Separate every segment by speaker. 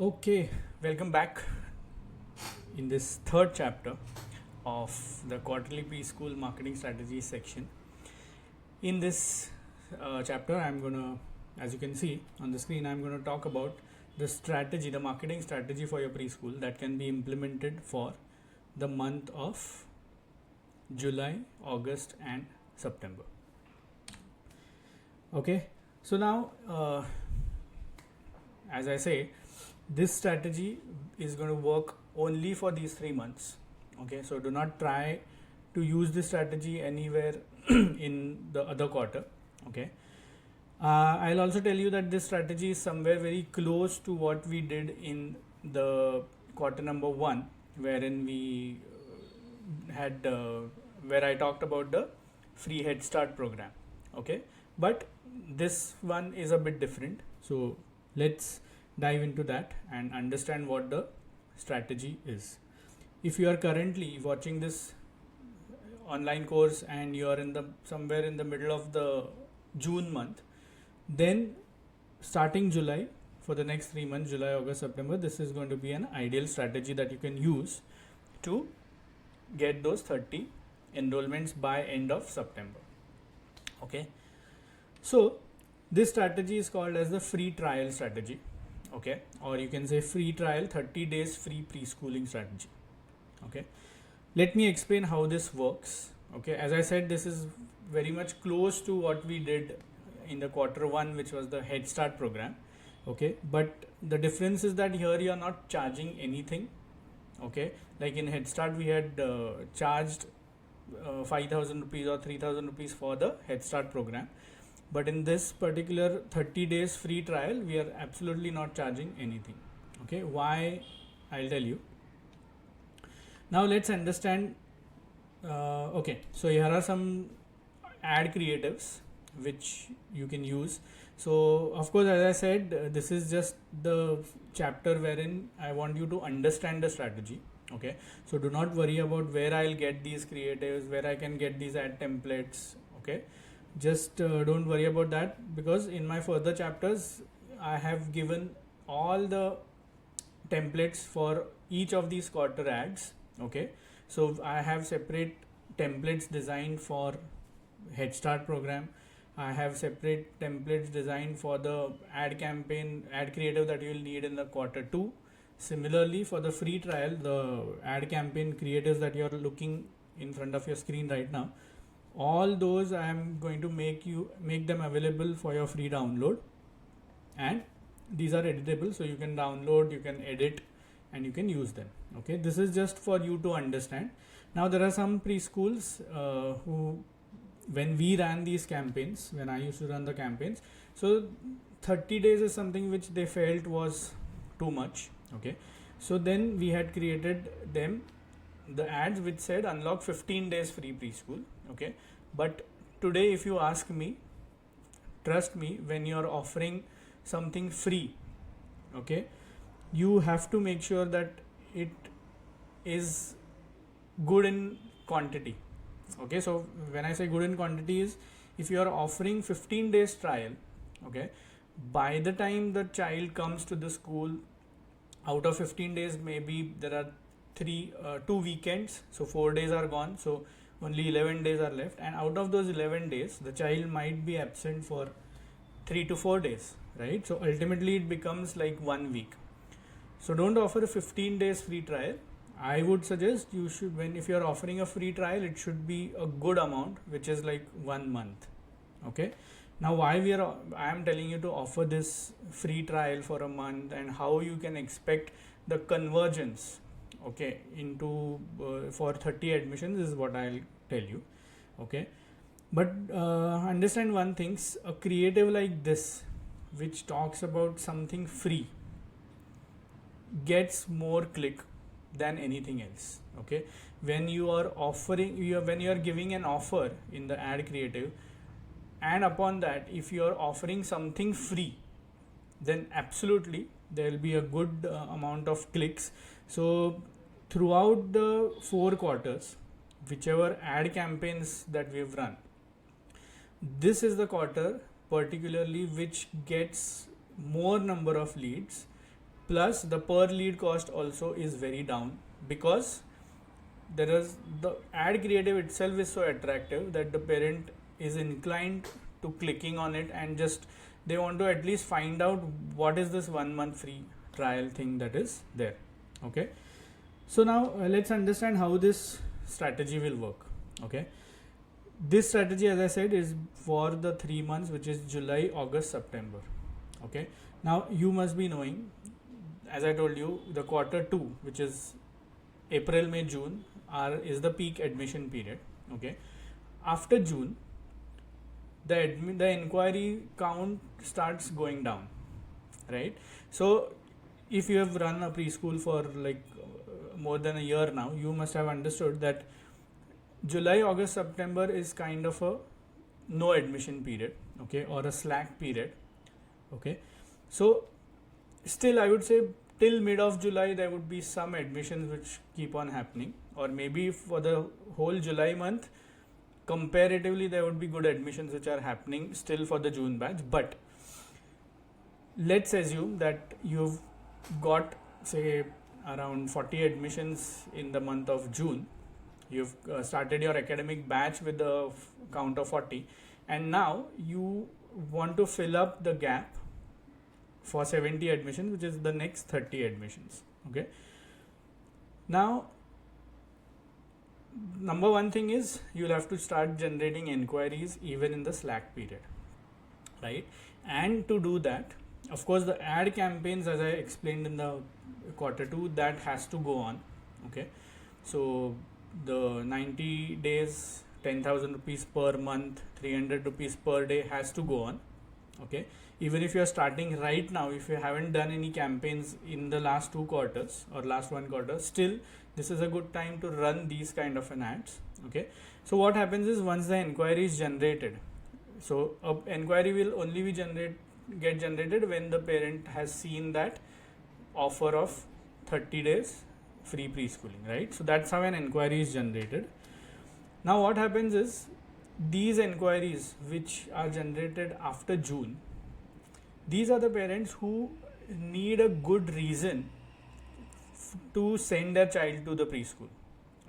Speaker 1: Okay, welcome back in this third chapter of the quarterly preschool marketing strategy section. In this chapter, I'm gonna, as you can see on the screen, I'm gonna talk about the strategy, the marketing strategy for your preschool that can be implemented for the month of July, August, and September. Okay, so now, as I say, this strategy is going to work only for these 3 months. Okay, so do not try to use this strategy anywhere in the other quarter. Okay, I'll also tell you that this strategy is somewhere very close to what we did in the quarter number one, wherein we had where I talked about the free Head Start program. Okay, but this one is a bit different. So let's dive into that and understand what the strategy is. If you are currently watching this online course and you are in the somewhere in the middle of the June month, then starting July, for the next 3 months, July, August, September, this is going to be an ideal strategy that you can use to get those 30 enrollments by end of September. Okay, so this strategy is called as the free trial strategy. Okay, or you can say free trial 30 days free preschooling strategy. Okay, let me explain how this works. Okay, as I said, this is very much close to what we did in the quarter one, which was the Head Start program. Okay, but the difference is that here you are not charging anything. Okay, like in Head Start we had charged 5,000 rupees or 3,000 rupees for the Head Start program, but in this particular 30 days free trial we are absolutely not charging anything. Okay, why? I'll tell you. Now let's understand. Okay, so here are some ad creatives which you can use. So of course, as I said, this is just the chapter wherein I want you to understand the strategy. Okay, so do not worry about where I'll get these creatives, where I can get these ad templates. Okay, just don't worry about that, because in my further chapters I have given all the templates for each of these quarter ads. Okay, so I have separate templates designed for Head Start program. I have separate templates designed for the ad campaign, ad creative that you will need in the quarter two. Similarly, for the free trial, the ad campaign creatives that you are looking in front of your screen right now, all those I am going to make them available for your free download, and these are editable, so you can download, you can edit, and you can use them. Okay, this is just for you to understand. Now there are some preschools who, when we ran these campaigns, when I used to run the campaigns, so 30 days is something which they felt was too much. Okay, so then we had created them the ads which said unlock 15 days free preschool. Okay, but today if you ask me, trust me, when you are offering something free, okay, you have to make sure that it is good in quantity. Okay, so when I say good in quantity is, if you are offering 15 days trial, okay, by the time the child comes to the school, out of 15 days maybe there are 2 weekends, so 4 days are gone, so only 11 days are left, and out of those 11 days the child might be absent for 3 to 4 days, right? So ultimately it becomes like 1 week. So don't offer a 15 days free trial. I would suggest you should, when if you are offering a free trial, it should be a good amount, which is like 1 month. Okay, now why I am telling you to offer this free trial for a month, and how you can expect the convergence, okay, into for 30 admissions is what I'll tell you. Okay, but understand one thing, a creative like this which talks about something free gets more click than anything else. Okay, when you are offering, when you are giving an offer in the ad creative, and upon that if you are offering something free, then absolutely there will be a good amount of clicks. So throughout the 4 quarters, whichever ad campaigns that we've run, this is the quarter particularly which gets more number of leads, plus the per lead cost also is very down, because there is the ad creative itself is so attractive that the parent is inclined to clicking on it, and just they want to at least find out what is this 1 month free trial thing that is there. Okay, so now let's understand how this strategy will work. Okay, this strategy, as I said, is for the 3 months, which is July, August, September. Okay, now you must be knowing, as I told you, the quarter 2, which is April, May, June, is the peak admission period. Okay, after June, the inquiry count starts going down, right? So if you have run a preschool for like more than a year now, you must have understood that July, August, September is kind of a no admission period, okay, or a slack period. Okay, so still I would say till mid of July there would be some admissions which keep on happening, or maybe for the whole July month comparatively there would be good admissions which are happening still for the June batch. But let's assume that you've got say around 40 admissions in the month of June. You've started your academic batch with a count of 40, and now you want to fill up the gap for 70 admissions, which is the next 30 admissions. Okay, now number one thing is you'll have to start generating inquiries even in the slack period, right? And to do that, of course, the ad campaigns, as I explained in the quarter 2, that has to go on. Okay, so the 90 days, 10,000 rupees per month, 300 rupees per day has to go on. Okay, even if you are starting right now, if you haven't done any campaigns in the last 2 quarters or last 1 quarter, still this is a good time to run these kind of an ads. Okay, so what happens is once the inquiry is generated, so an inquiry will only be get generated when the parent has seen that offer of 30 days free preschooling, right? So that's how an inquiry is generated. Now what happens is these inquiries which are generated after June, these are the parents who need a good reason to send their child to the preschool.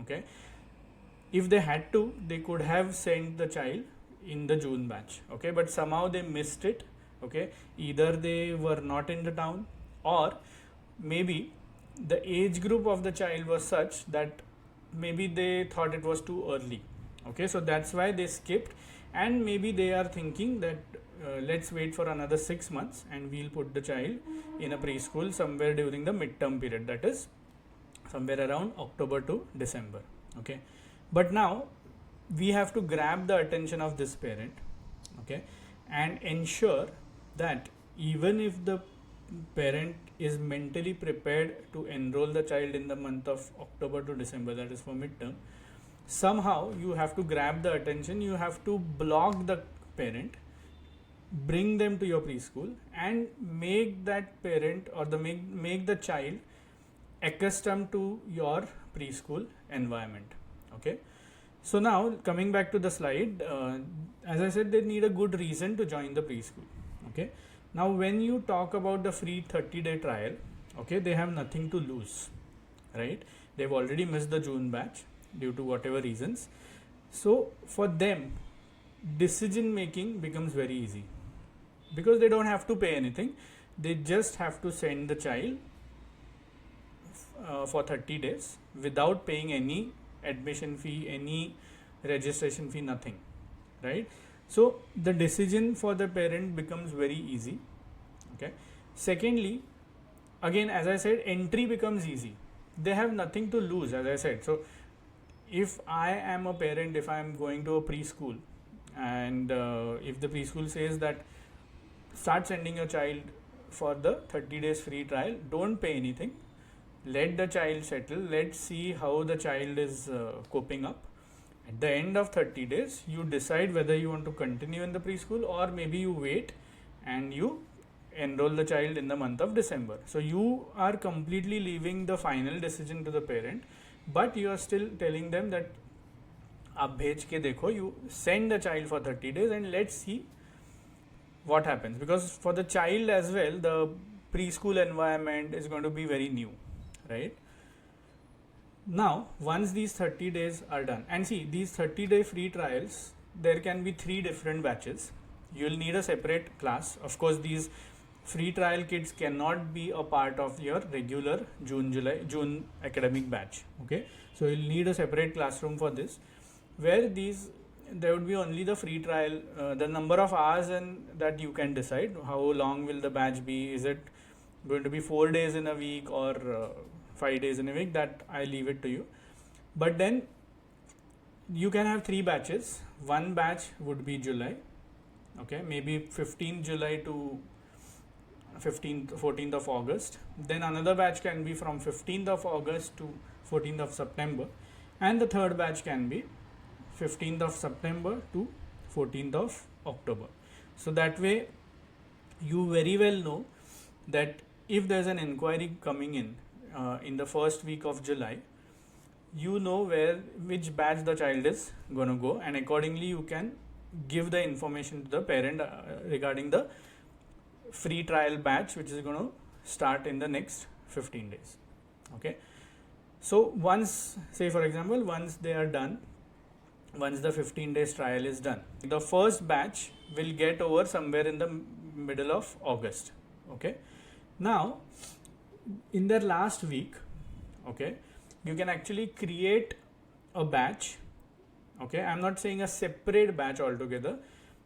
Speaker 1: Okay, if they had to, they could have sent the child in the June batch. Okay, but somehow they missed it. Okay, either they were not in the town, or maybe the age group of the child was such that maybe they thought it was too early. Okay, so that's why they skipped, and maybe they are thinking that let's wait for another 6 months and we'll put the child in a preschool somewhere during the midterm period, that is somewhere around October to December. Okay, but now we have to grab the attention of this parent, okay, and ensure that even if the parent is mentally prepared to enroll the child in the month of October to December, that is for midterm, somehow you have to grab the attention, you have to block the parent, bring them to your preschool, and make that parent or make the child accustomed to your preschool environment. Okay, so now coming back to the slide, as I said, they need a good reason to join the preschool. Okay, now when you talk about the free 30-day trial, okay, they have nothing to lose, right? They've already missed the June batch due to whatever reasons. So for them, decision making becomes very easy because they don't have to pay anything. They just have to send the child for 30 days without paying any admission fee, any registration fee, nothing, right? So the decision for the parent becomes very easy. Okay, secondly, again, as I said, entry becomes easy. They have nothing to lose, as I said. So if I am a parent, if I am going to a preschool, and if the preschool says that start sending your child for the 30 days free trial, don't pay anything, let the child settle, let's see how the child is coping up. At the end of 30 days, you decide whether you want to continue in the preschool, or maybe you wait and you enroll the child in the month of December. So you are completely leaving the final decision to the parent, but you are still telling them that आप भेज के देखो, you send the child for 30 days and let's see what happens. Because for the child as well, the preschool environment is going to be very new, right? Now, once these 30 days are done, and see, these 30-day free trials, there can be 3 different batches. You'll need a separate class. Of course, these free trial kids cannot be a part of your regular June academic batch. Okay, so you'll need a separate classroom for this, where there would be only the free trial, the number of hours and that you can decide how long will the batch be. Is it going to be 4 days in a week or 5 days in a week? That I leave it to you. But then you can have 3 batches. One batch would be July, okay, maybe 15th July to 14th of August. Then another batch can be from 15th of August to 14th of September, and the third batch can be 15th of September to 14th of October. So that way you very well know that if there's an inquiry coming in the first week of July, you know which batch the child is going to go, and accordingly you can give the information to the parent regarding the free trial batch which is going to start in the next 15 days. Okay, so once, say for example, once they are done, once the 15 days trial is done, the first batch will get over somewhere in the middle of August. Okay, now in their last week, okay, you can actually create a batch. Okay, I'm not saying a separate batch altogether.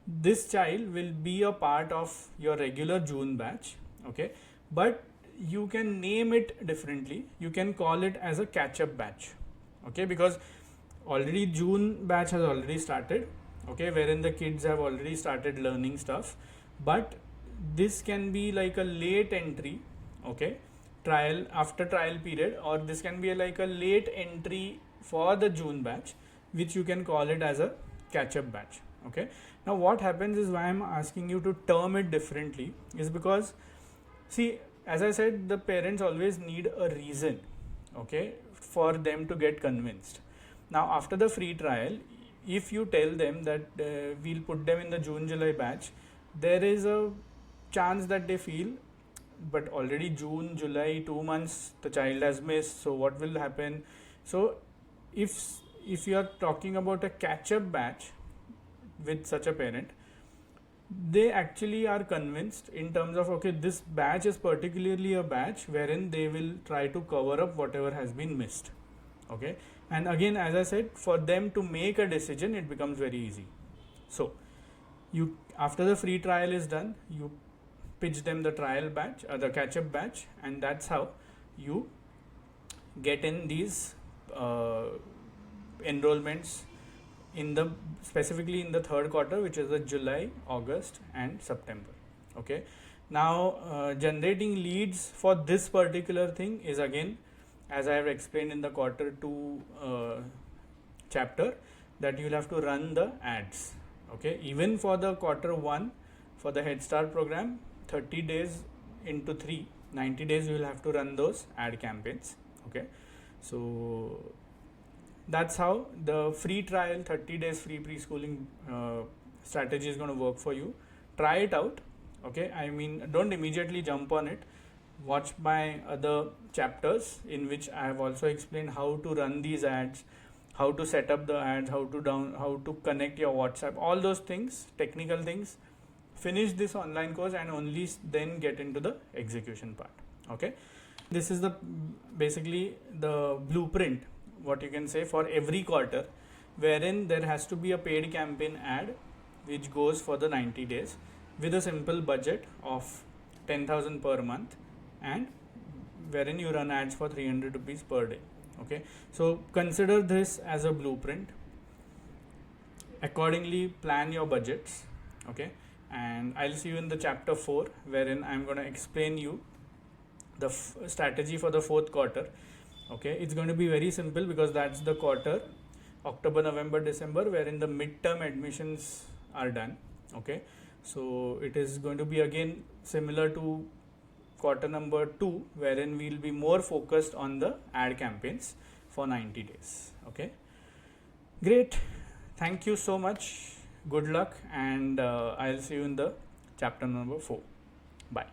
Speaker 1: This child will be a part of your regular June batch, okay, but you can name it differently. You can call it as a catch-up batch, okay, because already June batch has already started, okay, wherein the kids have already started learning stuff, but this can be like a late entry, okay, trial after trial period, or this can be like a late entry for the June batch, which you can call it as a catch-up batch. Okay, now what happens is, why I'm asking you to term it differently is because, see, as I said, the parents always need a reason, okay, for them to get convinced. Now after the free trial, if you tell them that we'll put them in the June-July batch, there is a chance that they feel, but already June, July, 2 months the child has missed, so what will happen? So if you are talking about a catch-up batch with such a parent, they actually are convinced in terms of, okay, this batch is particularly a batch wherein they will try to cover up whatever has been missed. Okay, and again, as I said, for them to make a decision, it becomes very easy. So you, after the free trial is done, you pitch them the trial batch, the catch-up batch, and that's how you get in these enrollments specifically in the third quarter, which is the July, August and September. Okay, now generating leads for this particular thing is, again, as I have explained in the quarter 2 chapter, that you'll have to run the ads. Okay, even for the quarter 1 for the Head Start program, 30 days into 90 days you will have to run those ad campaigns. Okay, so that's how the free trial 30 days free preschooling strategy is going to work for you. Try it out. Okay, I mean, don't immediately jump on it. Watch my other chapters in which I have also explained how to run these ads, how to set up the ads, how to connect your WhatsApp, all those things, technical things. Finish this online course and only then get into the execution part. Okay, this is basically the blueprint, what you can say, for every quarter, wherein there has to be a paid campaign ad which goes for the 90 days with a simple budget of 10,000 per month, and wherein you run ads for 300 rupees per day. Okay, so consider this as a blueprint. Accordingly plan your budgets. Okay, and I'll see you in the chapter 4, wherein I'm going to explain you the strategy for the 4th quarter. Okay, it's going to be very simple because that's the quarter October, November, December, wherein the midterm admissions are done. Okay, so it is going to be again similar to quarter number 2, wherein we'll be more focused on the ad campaigns for 90 days. Okay, great. Thank you so much. Good luck, and I'll see you in the chapter number 4. Bye.